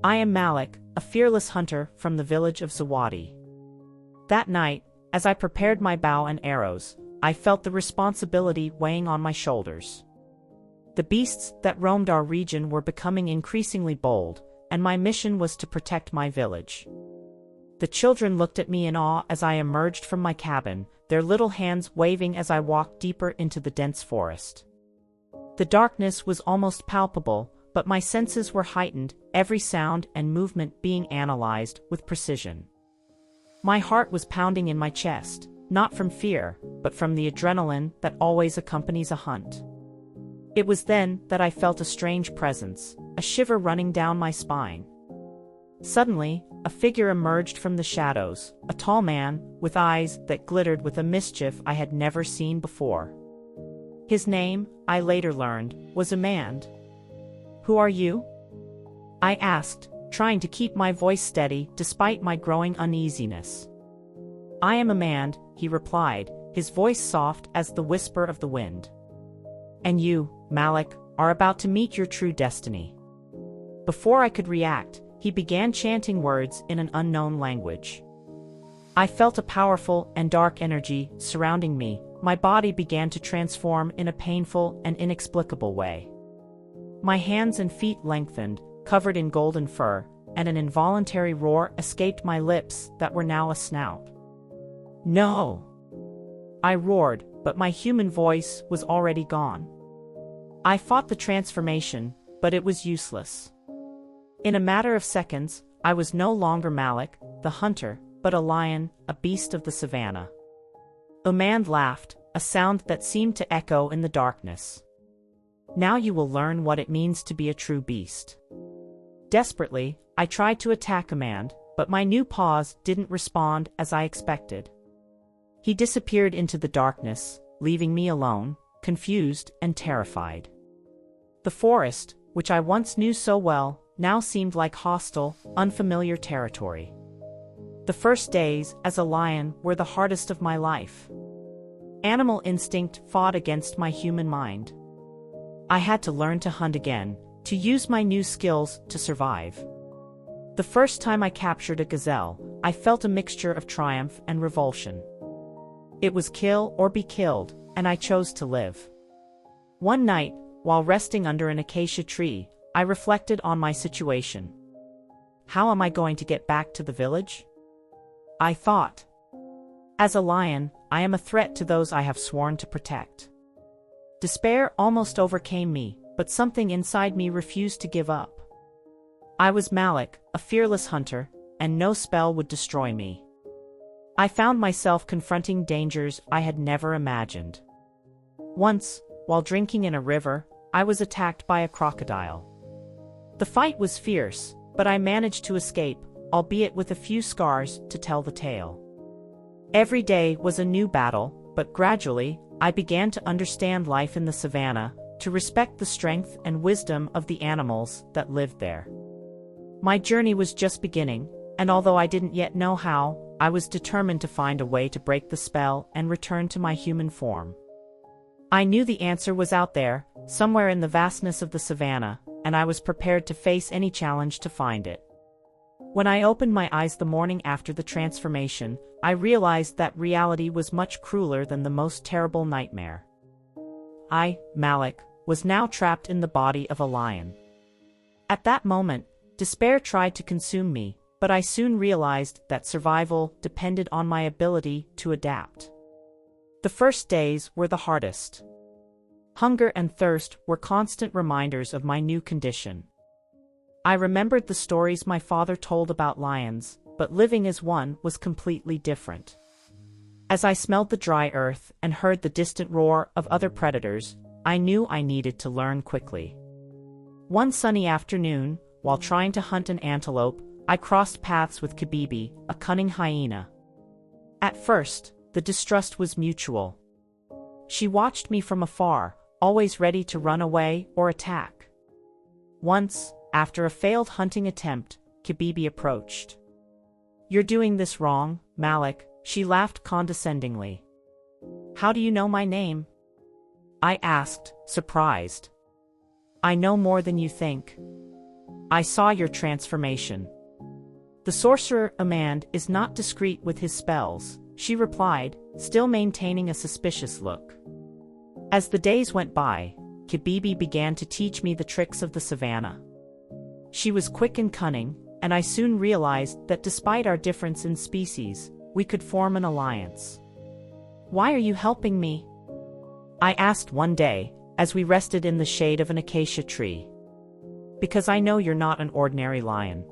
I am Malik, a fearless hunter from the village of Zawadi. That night, as I prepared my bow and arrows, I felt the responsibility weighing on my shoulders. The beasts that roamed our region were becoming increasingly bold, and my mission was to protect my village. The children looked at me in awe as I emerged from my cabin, their little hands waving as I walked deeper into the dense forest. The darkness was almost palpable, but my senses were heightened, every sound and movement being analyzed with precision. My heart was pounding in my chest, not from fear, but from the adrenaline that always accompanies a hunt. It was then that I felt a strange presence, a shiver running down my spine. Suddenly, a figure emerged from the shadows, a tall man, with eyes that glittered with a mischief I had never seen before. His name, I later learned, was Amand. "Who are you?" I asked, trying to keep my voice steady despite my growing uneasiness. "I am Amand," he replied, his voice soft as the whisper of the wind. "And you, Malik, are about to meet your true destiny." Before I could react, he began chanting words in an unknown language. I felt a powerful and dark energy surrounding me. My body began to transform in a painful and inexplicable way. My hands and feet lengthened, covered in golden fur, and an involuntary roar escaped my lips that were now a snout. "No!" I roared, but my human voice was already gone. I fought the transformation, but it was useless. In a matter of seconds, I was no longer Malik, the hunter, but a lion, a beast of the savannah. Amand laughed, a sound that seemed to echo in the darkness. "Now you will learn what it means to be a true beast." Desperately, I tried to attack Amand, but my new paws didn't respond as I expected. He disappeared into the darkness, leaving me alone, confused and terrified. The forest, which I once knew so well, now seemed like hostile, unfamiliar territory. The first days as a lion were the hardest of my life. Animal instinct fought against my human mind. I had to learn to hunt again, to use my new skills to survive. The first time I captured a gazelle, I felt a mixture of triumph and revulsion. It was kill or be killed, and I chose to live. One night, while resting under an acacia tree, I reflected on my situation. How am I going to get back to the village? I thought. As a lion, I am a threat to those I have sworn to protect. Despair almost overcame me, but something inside me refused to give up. I was Malik, a fearless hunter, and no spell would destroy me. I found myself confronting dangers I had never imagined. Once, while drinking in a river, I was attacked by a crocodile. The fight was fierce, but I managed to escape, albeit with a few scars to tell the tale. Every day was a new battle, but gradually, I began to understand life in the savannah, to respect the strength and wisdom of the animals that lived there. My journey was just beginning, and although I didn't yet know how, I was determined to find a way to break the spell and return to my human form. I knew the answer was out there, somewhere in the vastness of the savannah, and I was prepared to face any challenge to find it. When I opened my eyes the morning after the transformation, I realized that reality was much crueler than the most terrible nightmare. I, Malik, was now trapped in the body of a lion. At that moment, despair tried to consume me, but I soon realized that survival depended on my ability to adapt. The first days were the hardest. Hunger and thirst were constant reminders of my new condition. I remembered the stories my father told about lions, but living as one was completely different. As I smelled the dry earth and heard the distant roar of other predators, I knew I needed to learn quickly. One sunny afternoon, while trying to hunt an antelope, I crossed paths with Kabibi, a cunning hyena. At first, the distrust was mutual. She watched me from afar, always ready to run away or attack. Once, after a failed hunting attempt, Kabibi approached. "You're doing this wrong, Malik," she laughed condescendingly. "How do you know my name?" I asked, surprised. "I know more than you think." I saw your transformation. The sorcerer Amand is not discreet with his spells, she replied, still maintaining a suspicious look. As the days went by, Kibibi began to teach me the tricks of the savannah. She was quick and cunning, and I soon realized that despite our difference in species, we could form an alliance. Why are you helping me? I asked one day, as we rested in the shade of an acacia tree. Because I know you're not an ordinary lion.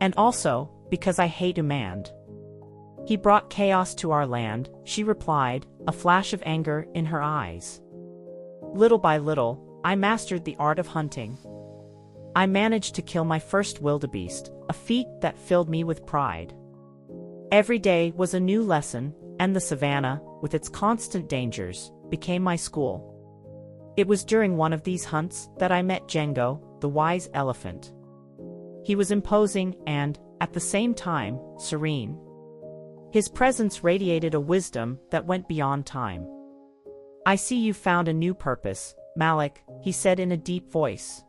And also, because I hate Umand. He brought chaos to our land, she replied, a flash of anger in her eyes. Little by little, I mastered the art of hunting. I managed to kill my first wildebeest, a feat that filled me with pride. Every day was a new lesson, and the savannah, with its constant dangers, became my school. It was during one of these hunts that I met Django, the wise elephant. He was imposing and, at the same time, serene. His presence radiated a wisdom that went beyond time. I see you've found a new purpose, Malik, he said in a deep voice.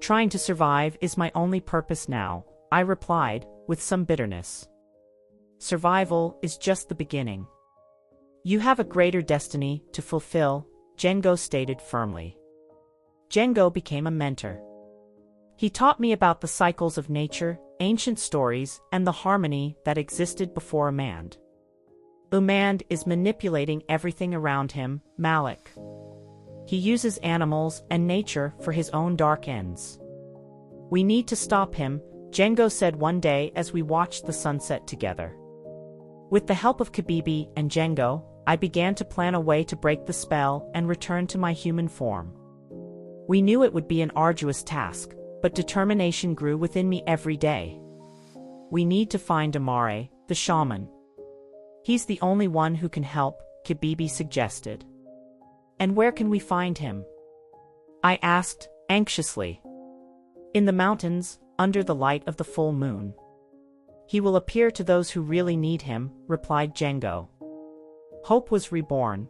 Trying to survive is my only purpose now, I replied, with some bitterness. Survival is just the beginning. You have a greater destiny to fulfill, Django stated firmly. Django became a mentor. He taught me about the cycles of nature, ancient stories, and the harmony that existed before Umand. Umand is manipulating everything around him, Malik. He uses animals and nature for his own dark ends. We need to stop him, Django said one day as we watched the sunset together. With the help of Kibibi and Django, I began to plan a way to break the spell and return to my human form. We knew it would be an arduous task, but determination grew within me every day. We need to find Amare, the shaman. He's the only one who can help, Kibibi suggested. And where can we find him? I asked, anxiously. In the mountains, under the light of the full moon. He will appear to those who really need him, replied Django. Hope was reborn.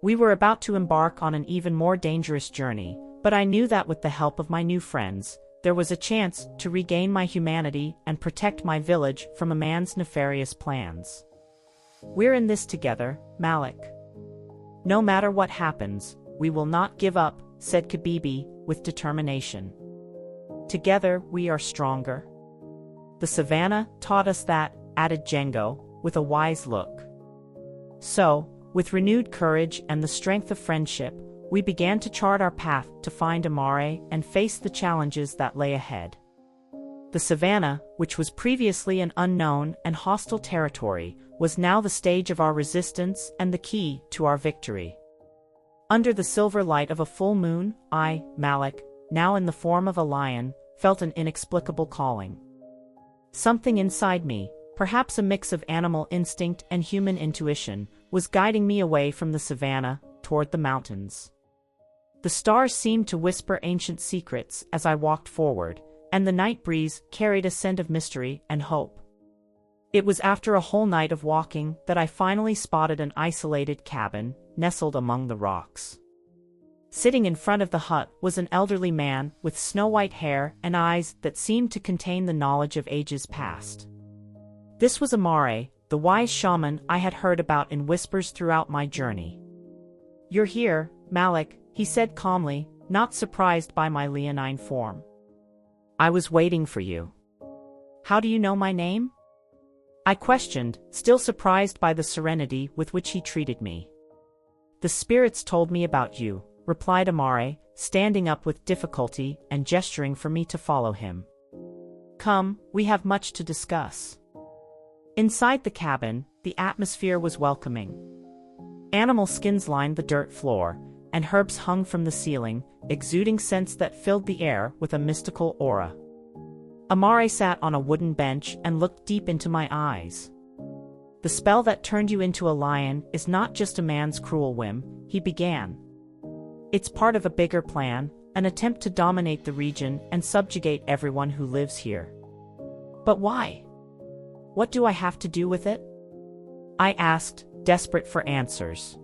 We were about to embark on an even more dangerous journey, but I knew that with the help of my new friends, there was a chance to regain my humanity and protect my village from a man's nefarious plans. We're in this together, Malik. No matter what happens, we will not give up, said Kibibi, with determination. Together we are stronger. The savannah taught us that, added Django, with a wise look. So, with renewed courage and the strength of friendship, we began to chart our path to find Amare and face the challenges that lay ahead. The savannah, which was previously an unknown and hostile territory, was now the stage of our resistance and the key to our victory. Under the silver light of a full moon, I, Malik, now in the form of a lion, felt an inexplicable calling. Something inside me, perhaps a mix of animal instinct and human intuition, was guiding me away from the savannah, toward the mountains. The stars seemed to whisper ancient secrets as I walked forward, and the night breeze carried a scent of mystery and hope. It was after a whole night of walking that I finally spotted an isolated cabin, nestled among the rocks. Sitting in front of the hut was an elderly man with snow-white hair and eyes that seemed to contain the knowledge of ages past. This was Amare, the wise shaman I had heard about in whispers throughout my journey. You're here, Malik, he said calmly, not surprised by my leonine form. I was waiting for you. How do you know my name? I questioned, still surprised by the serenity with which he treated me. The spirits told me about you, replied Amare, standing up with difficulty and gesturing for me to follow him. Come, we have much to discuss. Inside the cabin, the atmosphere was welcoming. Animal skins lined the dirt floor, and herbs hung from the ceiling, exuding scents that filled the air with a mystical aura. Amare sat on a wooden bench and looked deep into my eyes. The spell that turned you into a lion is not just a man's cruel whim, he began. It's part of a bigger plan, an attempt to dominate the region and subjugate everyone who lives here. But why? What do I have to do with it? I asked, desperate for answers.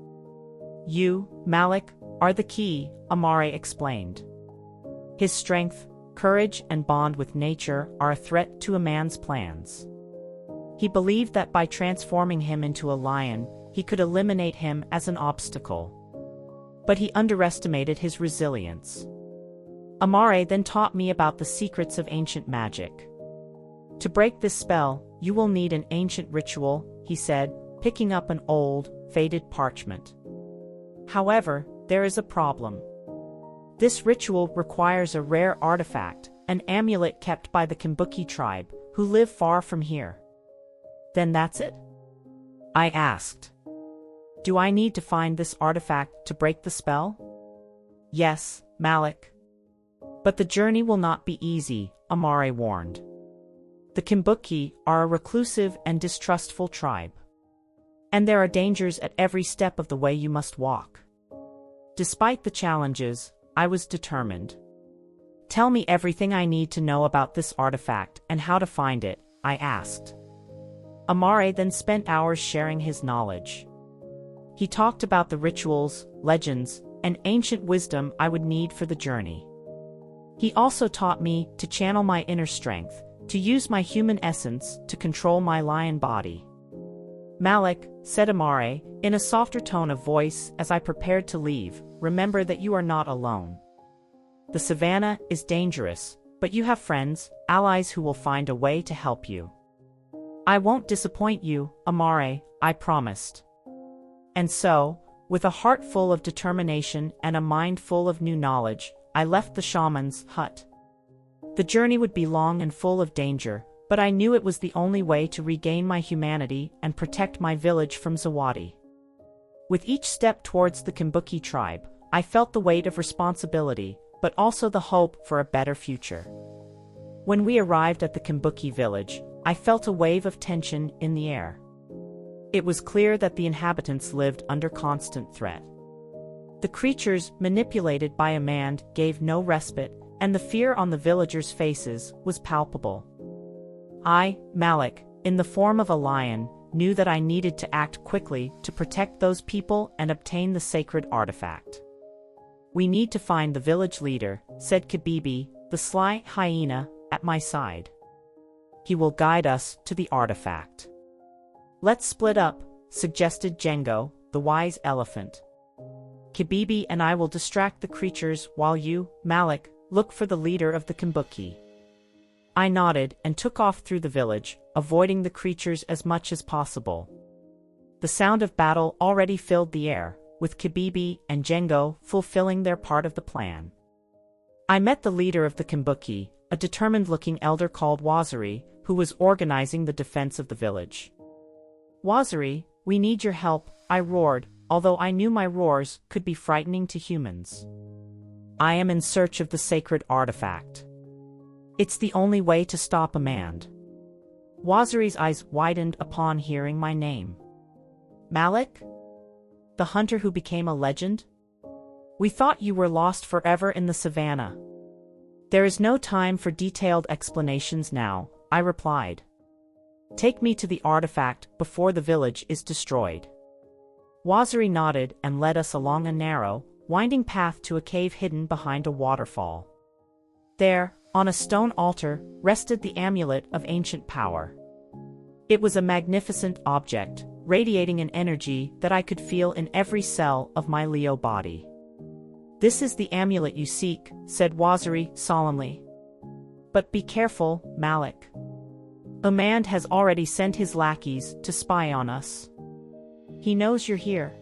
You, Malik, are the key, Amare explained. His strength, courage and bond with nature are a threat to a man's plans. He believed that by transforming him into a lion, he could eliminate him as an obstacle. But he underestimated his resilience. Amare then taught me about the secrets of ancient magic. To break this spell, you will need an ancient ritual, he said, picking up an old, faded parchment. However, there is a problem. This ritual requires a rare artifact, an amulet kept by the Kimbuki tribe, who live far from here. Then that's it? I asked. Do I need to find this artifact to break the spell? Yes, Malik. But the journey will not be easy, Amare warned. The Kimbuki are a reclusive and distrustful tribe. And there are dangers at every step of the way you must walk. Despite the challenges, I was determined. Tell me everything I need to know about this artifact and how to find it, I asked. Amare then spent hours sharing his knowledge. He talked about the rituals, legends, and ancient wisdom I would need for the journey. He also taught me to channel my inner strength, to use my human essence to control my lion body. Malik, said Amare, in a softer tone of voice as I prepared to leave, remember that you are not alone. The savannah is dangerous, but you have friends, allies who will find a way to help you. I won't disappoint you, Amare, I promised. And so, with a heart full of determination and a mind full of new knowledge, I left the shaman's hut. The journey would be long and full of danger, but I knew it was the only way to regain my humanity and protect my village from Zawadi. With each step towards the Kimbuki tribe, I felt the weight of responsibility, but also the hope for a better future. When we arrived at the Kimbuki village, I felt a wave of tension in the air. It was clear that the inhabitants lived under constant threat. The creatures, manipulated by a man, gave no respite, and the fear on the villagers' faces was palpable. I, Malik, in the form of a lion, knew that I needed to act quickly to protect those people and obtain the sacred artifact. We need to find the village leader, said Kibibi, the sly hyena, at my side. He will guide us to the artifact. Let's split up, suggested Django, the wise elephant. Kibibi and I will distract the creatures while you, Malik, look for the leader of the Kimbuki. I nodded and took off through the village, avoiding the creatures as much as possible. The sound of battle already filled the air, with Kibibi and Django fulfilling their part of the plan. I met the leader of the Kimbuki, a determined-looking elder called Waziri, who was organizing the defense of the village. Waziri, we need your help, I roared, although I knew my roars could be frightening to humans. I am in search of the sacred artifact. It's the only way to stop Amand. Waziri's eyes widened upon hearing my name. Malik? The hunter who became a legend? We thought you were lost forever in the savannah. There is no time for detailed explanations now, I replied. Take me to the artifact before the village is destroyed. Waziri nodded and led us along a narrow, winding path to a cave hidden behind a waterfall. There, on a stone altar, rested the amulet of ancient power. It was a magnificent object, radiating an energy that I could feel in every cell of my Leo body. This is the amulet you seek, said Waziri solemnly. But be careful, Malik. Amand has already sent his lackeys to spy on us. He knows you're here.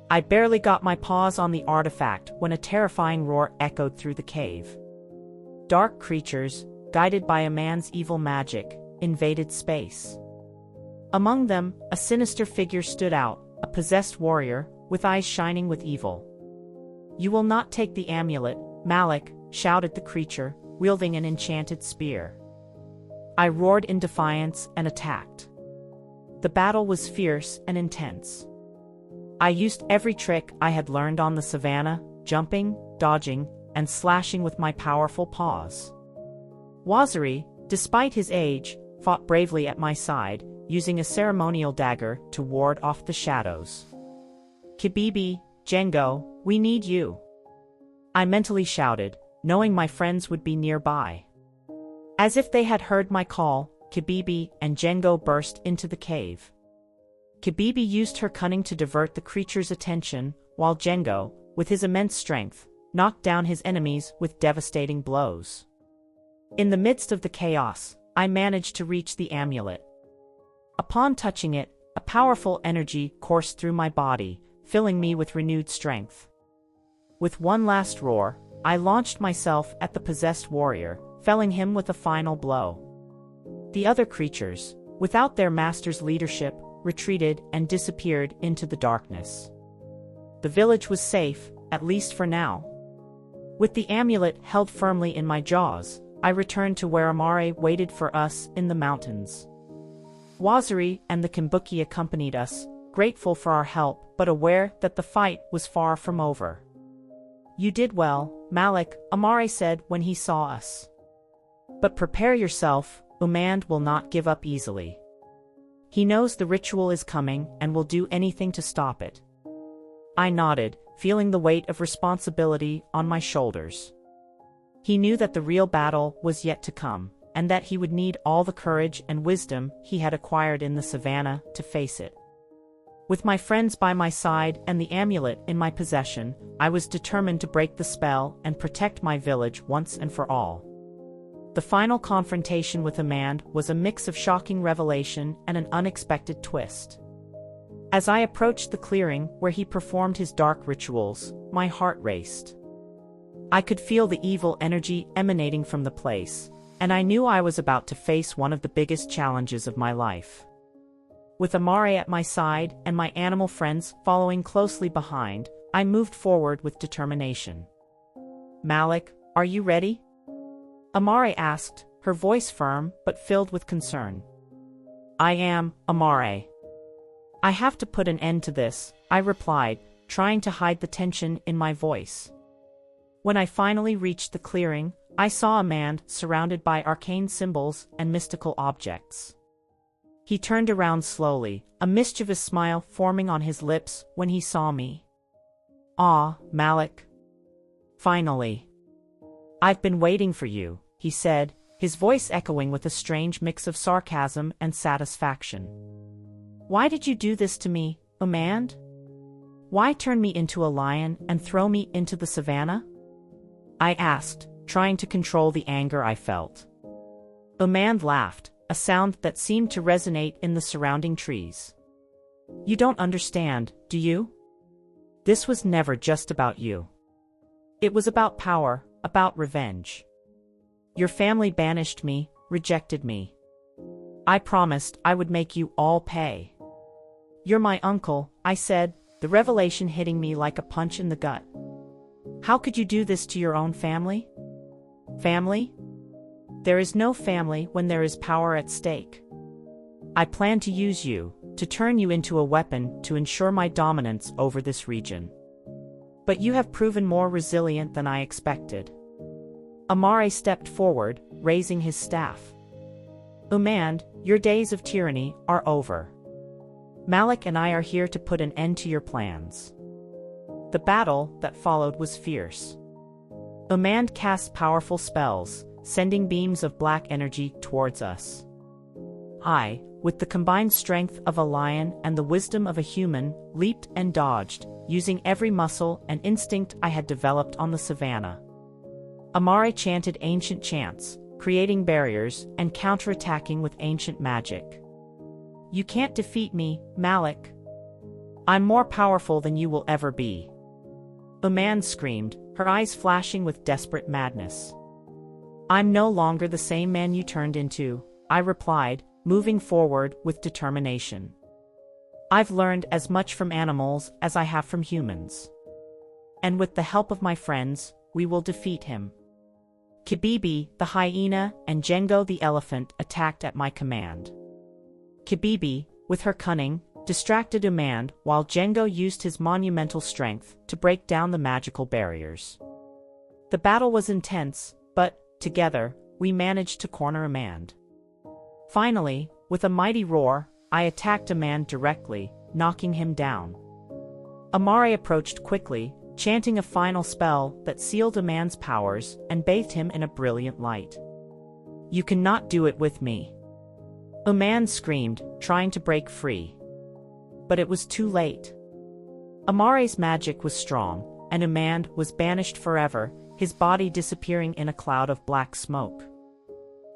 I barely got my paws on the artifact when a terrifying roar echoed through the cave. Dark creatures, guided by a man's evil magic, invaded space. Among them, a sinister figure stood out, a possessed warrior, with eyes shining with evil. You will not take the amulet, Malik, shouted the creature, wielding an enchanted spear. I roared in defiance and attacked. The battle was fierce and intense. I used every trick I had learned on the savannah, jumping, dodging, and slashing with my powerful paws. Waziri, despite his age, fought bravely at my side, using a ceremonial dagger to ward off the shadows. Kibibi, Django, we need you. I mentally shouted, knowing my friends would be nearby. As if they had heard my call, Kibibi and Django burst into the cave. Kibibi used her cunning to divert the creature's attention, while Django, with his immense strength, knocked down his enemies with devastating blows. In the midst of the chaos, I managed to reach the amulet. Upon touching it, a powerful energy coursed through my body, filling me with renewed strength. With one last roar, I launched myself at the possessed warrior, felling him with a final blow. The other creatures, without their master's leadership, retreated and disappeared into the darkness. The village was safe, at least for now. With the amulet held firmly in my jaws, I returned to where Amare waited for us in the mountains. Waziri and the Kimbuki accompanied us, grateful for our help but aware that the fight was far from over. "You did well, Malik," Amare said when he saw us. "But prepare yourself, Umand will not give up easily. He knows the ritual is coming and will do anything to stop it." I nodded, feeling the weight of responsibility on my shoulders. He knew that the real battle was yet to come, and that he would need all the courage and wisdom he had acquired in the savannah to face it. With my friends by my side and the amulet in my possession, I was determined to break the spell and protect my village once and for all. The final confrontation with Amand was a mix of shocking revelation and an unexpected twist. As I approached the clearing where he performed his dark rituals, my heart raced. I could feel the evil energy emanating from the place, and I knew I was about to face one of the biggest challenges of my life. With Amare at my side and my animal friends following closely behind, I moved forward with determination. "Malik, are you ready?" Amare asked, her voice firm but filled with concern. "I am, Amare. I have to put an end to this," I replied, trying to hide the tension in my voice. When I finally reached the clearing, I saw Amand surrounded by arcane symbols and mystical objects. He turned around slowly, a mischievous smile forming on his lips when he saw me. "Ah, Malik. Finally. I've been waiting for you," he said, his voice echoing with a strange mix of sarcasm and satisfaction. "Why did you do this to me, Amand? Why turn me into a lion and throw me into the savannah?" I asked, trying to control the anger I felt. Amand laughed, a sound that seemed to resonate in the surrounding trees. "You don't understand, do you? This was never just about you. It was about power, about revenge. Your family banished me, rejected me. I promised I would make you all pay. You're my uncle," I said, the revelation hitting me like a punch in the gut. "How could you do this to your own family?" "Family? There is no family when there is power at stake. I plan to use you, to turn you into a weapon to ensure my dominance over this region. But you have proven more resilient than I expected." Amare stepped forward, raising his staff. "Umand, your days of tyranny are over. Malik and I are here to put an end to your plans." The battle that followed was fierce. Umand cast powerful spells, sending beams of black energy towards us. I, with the combined strength of a lion and the wisdom of a human, leaped and dodged, using every muscle and instinct I had developed on the savannah. Amare chanted ancient chants, creating barriers and counterattacking with ancient magic. "You can't defeat me, Malik. I'm more powerful than you will ever be." Umand screamed, her eyes flashing with desperate madness. "I'm no longer the same man you turned into," I replied, moving forward with determination. "I've learned as much from animals as I have from humans. And with the help of my friends, we will defeat him." Kibibi, the hyena, and Django the elephant attacked at my command. Kibibi, with her cunning, distracted Umand while Django used his monumental strength to break down the magical barriers. The battle was intense, but, together, we managed to corner Umand. Finally, with a mighty roar, I attacked Umand directly, knocking him down. Amare approached quickly, chanting a final spell that sealed a man's powers and bathed him in a brilliant light. "You cannot do it with me," a man screamed, trying to break free. But it was too late. Amare's magic was strong, and Umand was banished forever, his body disappearing in a cloud of black smoke.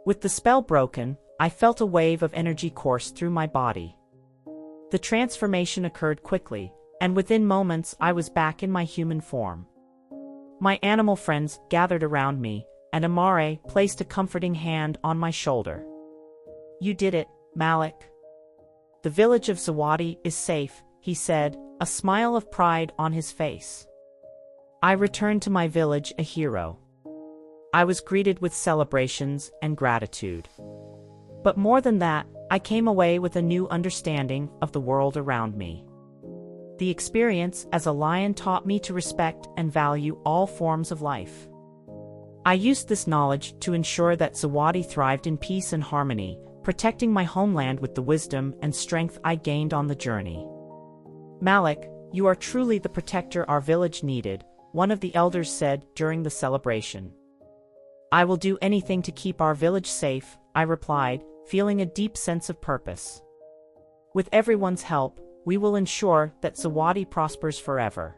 With the spell broken, I felt a wave of energy course through my body. The transformation occurred quickly, and within moments I was back in my human form. My animal friends gathered around me, and Amare placed a comforting hand on my shoulder. "You did it, Malik. The village of Zawadi is safe," he said, a smile of pride on his face. I returned to my village a hero. I was greeted with celebrations and gratitude. But more than that, I came away with a new understanding of the world around me. The experience as a lion taught me to respect and value all forms of life. I used this knowledge to ensure that Zawadi thrived in peace and harmony, protecting my homeland with the wisdom and strength I gained on the journey. "Malik, you are truly the protector our village needed," one of the elders said during the celebration. "I will do anything to keep our village safe," I replied, feeling a deep sense of purpose. "With everyone's help, we will ensure that Zawadi prospers forever."